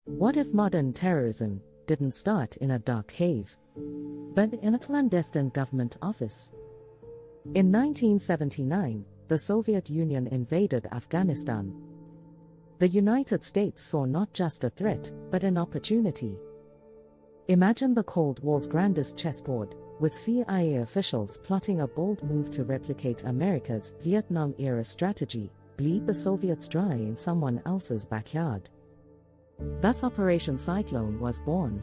What if modern terrorism didn't start in a dark cave, but in a clandestine government office? In 1979, the Soviet Union invaded Afghanistan. The United States saw not just a threat, but an opportunity. Imagine the Cold War's grandest chessboard, with CIA officials plotting a bold move to replicate America's Vietnam-era strategy: bleed the Soviets dry in someone else's backyard. Thus Operation Cyclone was born.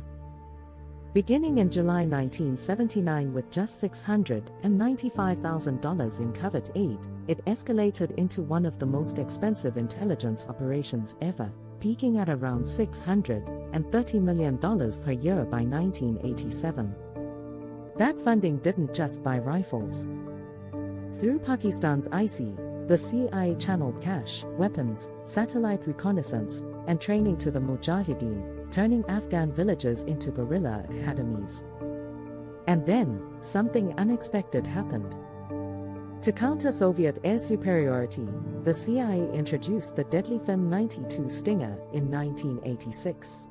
Beginning in July 1979 with just $695,000 in covert aid, it escalated into one of the most expensive intelligence operations ever, peaking at around $630 million per year by 1987. That funding didn't just buy rifles. Through Pakistan's IC, the CIA channeled cash, weapons, satellite reconnaissance, and training to the mujahideen, turning Afghan villages into guerrilla academies. And then, something unexpected happened. To counter Soviet air superiority, the CIA introduced the deadly FIM-92 Stinger in 1986.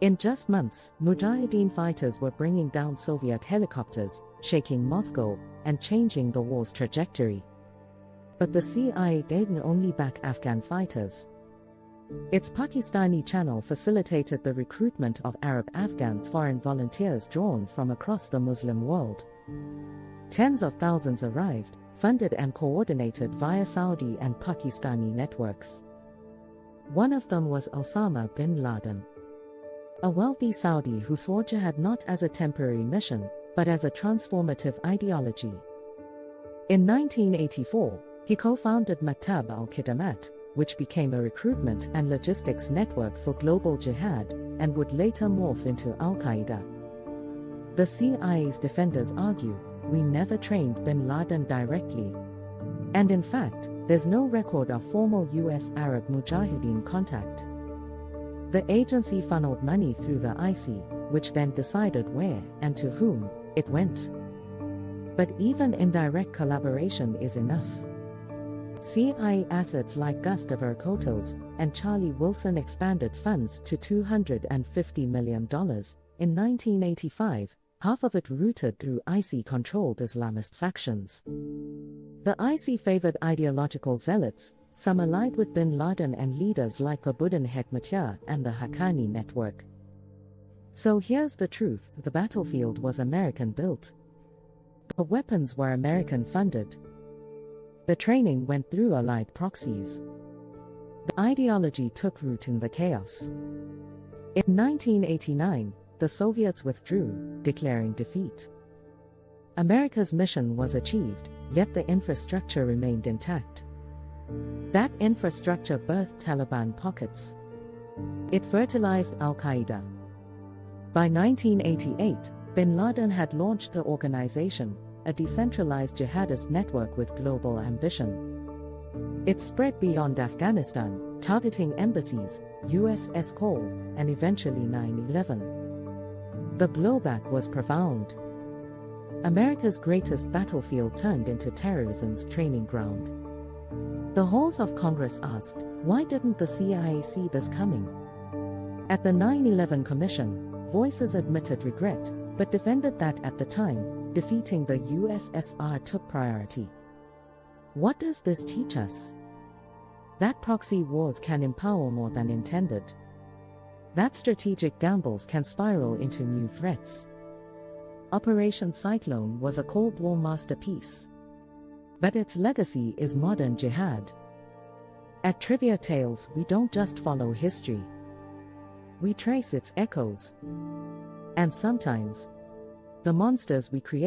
In just months, mujahideen fighters were bringing down Soviet helicopters, shaking Moscow, and changing the war's trajectory. But the CIA didn't only back Afghan fighters. Its Pakistani channel facilitated the recruitment of Arab Afghans, foreign volunteers drawn from across the Muslim world. Tens of thousands arrived, funded and coordinated via Saudi and Pakistani networks. One of them was Osama bin Laden, a wealthy Saudi who saw jihad not as a temporary mission, but as a transformative ideology. In 1984, he co-founded Maktab al-Qidamat, which became a recruitment and logistics network for global jihad, and would later morph into al-Qaeda. The CIA's defenders argue, we never trained bin Laden directly. And in fact, there's no record of formal US-Arab mujahideen contact. The agency funneled money through the IC, which then decided where and to whom it went. But even indirect collaboration is enough. CIA assets like Gustavo Kotos and Charlie Wilson expanded funds to $250 million in 1985, half of it routed through IC-controlled Islamist factions. The IC favored ideological zealots, some allied with bin Laden, and leaders like Abuddin Hekmatyar and the Haqqani network. So here's the truth: the battlefield was American-built. The weapons were American-funded. The training went through allied proxies. The ideology took root in the chaos. In 1989, the Soviets withdrew, declaring defeat. America's mission was achieved, yet the infrastructure remained intact. That infrastructure birthed Taliban pockets. It fertilized al-Qaeda. By 1988, bin Laden had launched the organization, a decentralized jihadist network with global ambition. It spread beyond Afghanistan, targeting embassies, USS Cole, and eventually 9/11. The blowback was profound. America's greatest battlefield turned into terrorism's training ground. The halls of Congress asked, why didn't the CIA see this coming? At the 9/11 Commission, voices admitted regret, but defended that at the time, defeating the USSR took priority. What does this teach us? That proxy wars can empower more than intended. That strategic gambles can spiral into new threats. Operation Cyclone was a Cold War masterpiece. But its legacy is modern jihad. At TriviaTales, we don't just follow history. We trace its echoes. And sometimes, the monsters we create